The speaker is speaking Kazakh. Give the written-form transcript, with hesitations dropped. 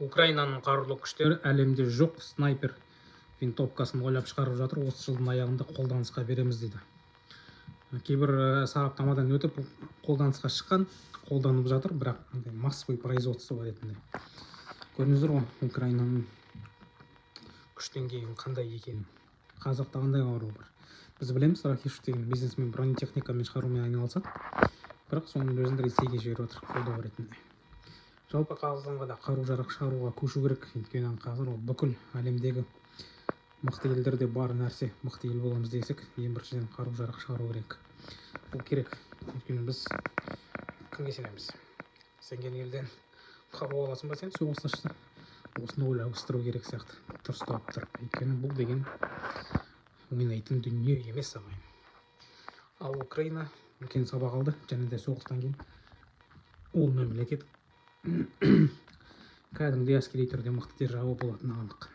Украинаның қарулы күштері әлемде жоқ снайпер винтовкасын ойлап шығарып жатыр. Осы жылдың аяғында қолданысқа береміз дейді. Кейбір сараптамадан өтіп қолданысқа шыққан, қолданып жатыр, бірақ массовый производство ретінде. Көрдіңіздер ғой, Украинаның күштен кейін қандай екенін. Қазақта қандай қару бар. Біз білеміз, Рахишев деген бизнесмен бронетехникамен шығарумен айналысады, бірақ соның өзін Ресейге жіберіп отыр қолдау ретінде. Жалпы Қазақстанға да қару-жарақ шығаруға көшу керек. Өйткені қазір ол бүкіл әлемдегі мықты елдерде бар нәрсе. Мықты ел боламыз десек, ең біріншіден қару-жарақ шығару керек. Бұл керек. Өйткені біз кімге сенеміз? Сенген елден қару аласың ба сен, соғыс ашса? Осыны ойластыру керек сияқты. Дұрыстап тұрып. Өйткені бұл деген ойнайтын дүние емес ағайын. Ал Украина үлкен сабақ алды, және де соғыстан кейін ол мемлекет кәдімгідей әскери түрде мықты держава болатыны анық.